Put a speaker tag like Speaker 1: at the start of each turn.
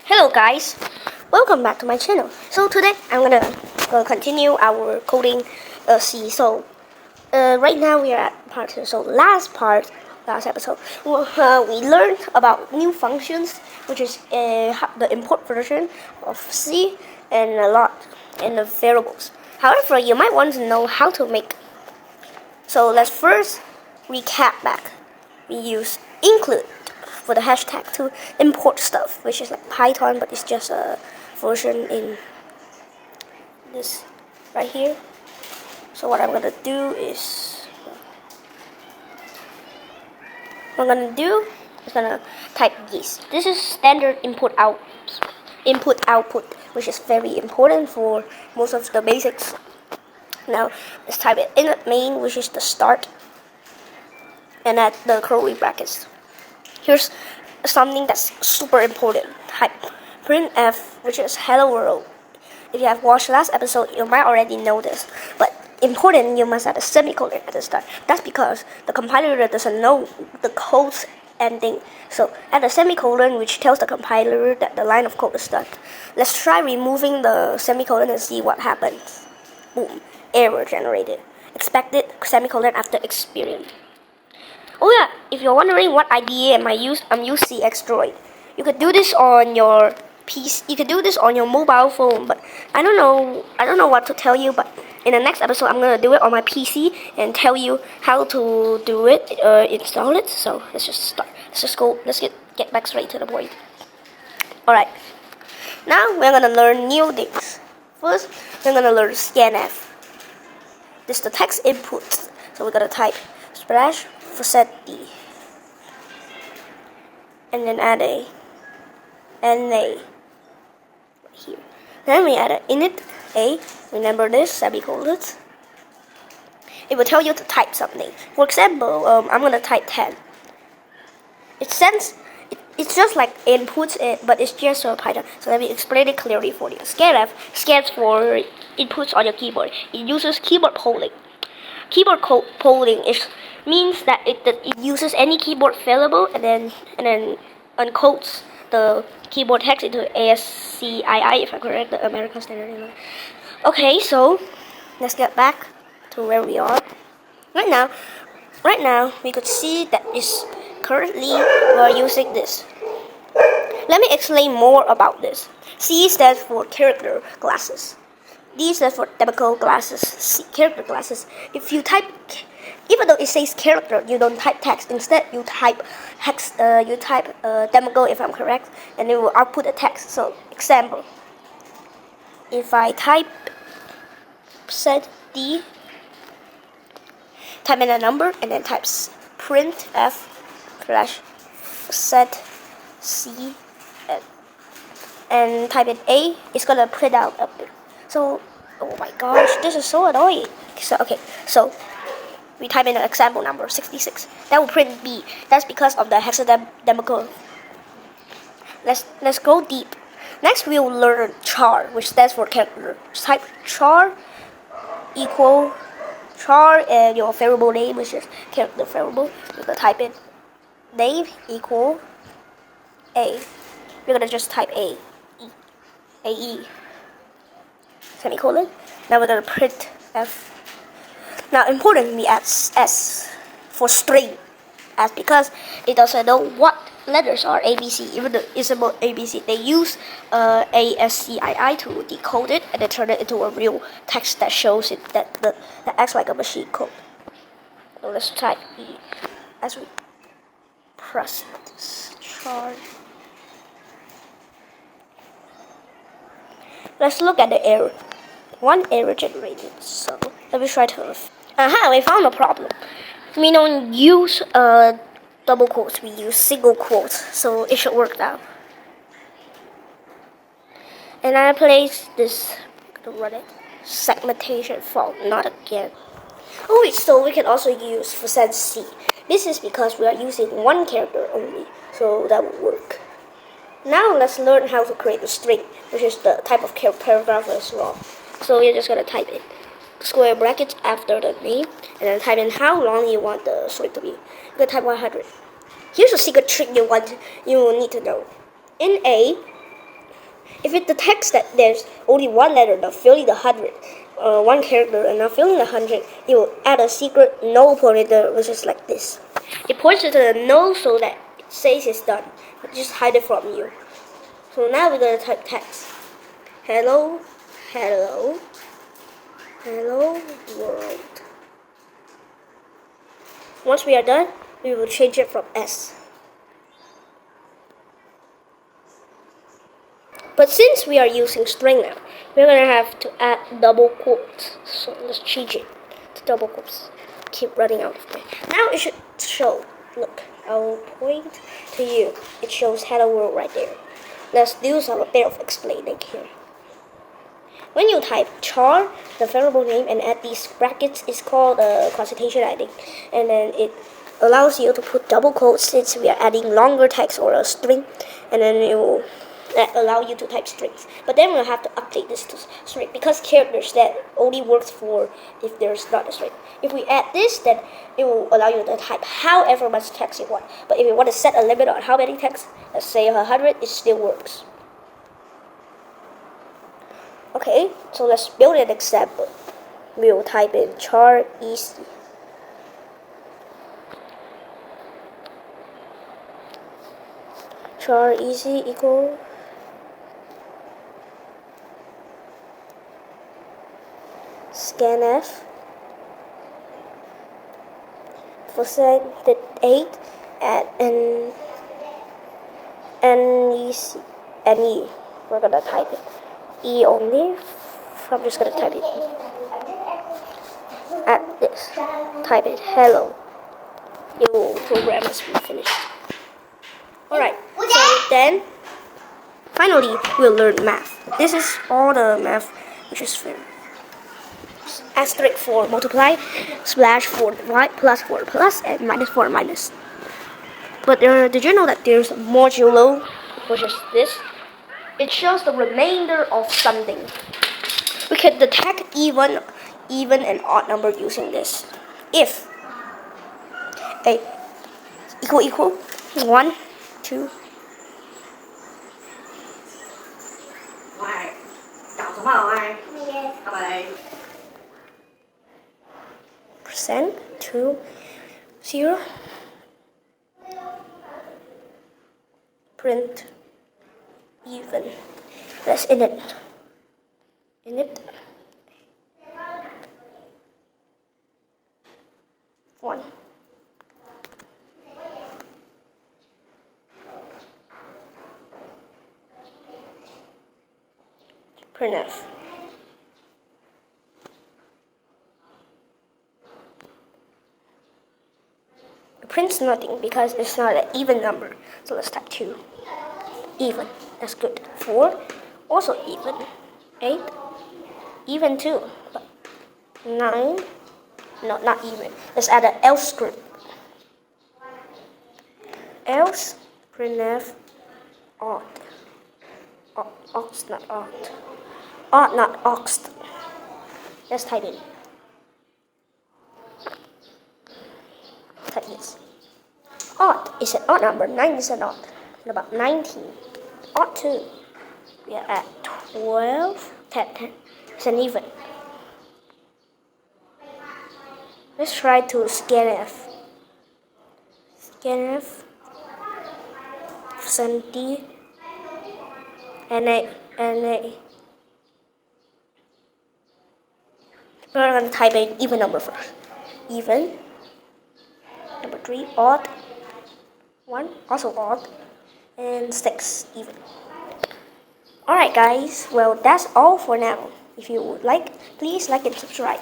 Speaker 1: Hello guys, welcome back to my channel. So today I'm gonna continue our coding C. So right now we are at part 2. So last episode, we learned about new functions, which is the import version of C and a lot in the variables. However, you might want to know how to make. So let's first recap back. We use include for the hashtag to import stuff, which is like Python, but it's just a version in this right here. So what I'm gonna do is type this. This is standard input output, which is very important for most of the basics. Now let's type it in main, which is the start, and add the curly brackets. Here's something that's super important. Type printf, which is hello world. If you have watched last episode, you might already know this. But important, you must add a semicolon at the start. That's because the compiler doesn't know the code's ending. So add a semicolon, which tells the compiler that the line of code is done. Let's try removing the semicolon and see what happens. Boom, error generated. Expected semicolon after experience. Oh yeah, if you're wondering what IDE I'm using Xdroid. You could do this on your PC. You could do this on your mobile phone, but I don't know what to tell you. But in the next episode, I'm gonna do it on my PC and tell you how to do it, install it. So let's just start. Let's get back straight to the point. All right. Now we're gonna learn new things. First, we're gonna learn scanf. This is the text input. So we're gonna type splash set D, and then add a right here. Then we add an init a. Remember this semicolons. It will tell you to type something. For example, I'm gonna type 10. It's just like inputs it, but it's just a Python. So let me explain it clearly for you. Scanf scans for inputs on your keyboard. It uses keyboard polling. Keyboard polling means that it uses any keyboard available and then encodes the keyboard text into ASCII, if I'm correct, the American Standard. Okay, so let's get back to where we are. Right now we could see that currently we're using this. Let me explain more about this. C stands for character classes. D stands for demical classes. C, character classes. If you type, even though it says character, you don't type text. Instead, you type text. You type demical, if I'm correct, and it will output a text. So, example. If I type set D, type in a number, and then type printf / set C, and type in A, it's gonna print out a bit. So, oh my gosh, this is so annoying. So we type in an example number 66. That will print B. That's because of the hexadecimal. Let's go deep. Next, we'll learn char, which stands for character. Type char equal char and your variable name, which is character variable. We're gonna type in name equal A. We're gonna just type AE. Semicolon. Now we're gonna print F. Now important, we add S for string, as because it doesn't know what letters are ABC. Even though it's about ABC, they use ASCII to decode it and then turn it into a real text that shows it that acts like a machine code. So let's type E as we press this chart. Let's look at the error. One error generated. So let me try to. We found a problem. We don't use double quotes. We use single quotes. So it should work now. And I place this to run it. Segmentation fault. Not again. Oh wait. So we can also use %C. This is because we are using one character only. So that will work. Now let's learn how to create a string, which is the type of paragraph as well. So we're just gonna type in square brackets after the name, and then type in how long you want the string to be. You're gonna type 100. Here's a secret trick you need to know. In A, If it detects that there's only one letter not filling the 100, one character and not filling the 100, it will add a secret null pointer, which is like this. It points to the null so that it says it's done, but just hide it from you. So now we're gonna type text. Hello, hello, hello world. Once we are done, we will change it from S. But since we are using string now, we're going to have to add double quotes. So let's change it to double quotes. Keep running out of there. Now it should show. Look, I'll point to you. It shows hello world right there. Let's do some bit of explaining here. When you type char, the variable name, and add these brackets, it's called a concatenation, I think. And then it allows you to put double quotes since we are adding longer text or a string. And then it will allow you to type strings. But then we'll have to update this to string because characters that only works for if there's not a string. If we add this, then it will allow you to type however much text you want. But if you want to set a limit on how many text, let's say 100, it still works. Okay, so let's build an example. We'll type in char easy. Char easy equal scanf % 8 at n e. We're gonna type it e only. I'm just gonna type it at this. Type it hello. Your program must be finished. Alright, so then finally we'll learn math. This is all the math which is fair. Asterisk for multiply, slash for divide, plus for plus, and minus for minus. But did you know that there's a modulo, which is this? It shows the remainder of something. We can detect even and odd number using this. If a equal 1, 2. Percent 2 0. Print even. Let's init. Init 1. Printf. It prints nothing because it's not an even number. So let's type 2. Even. That's good. 4. Also even. 8. Even 2. 9. No, not even. Let's add an else script. Else printf odd. Ox, not odd. Odd, not oxed. Let's type in. Type this. Odd is an odd number. 9 is an odd. And about 19. Odd 2. We are at 12. 10. It's an even. Let's try to scanf. Scanf 70 NA. We're going to type in even number first. Even. Number 3, odd. 1, also odd. And 6, even. Alright guys, well that's all for now. If you would like, please like and subscribe.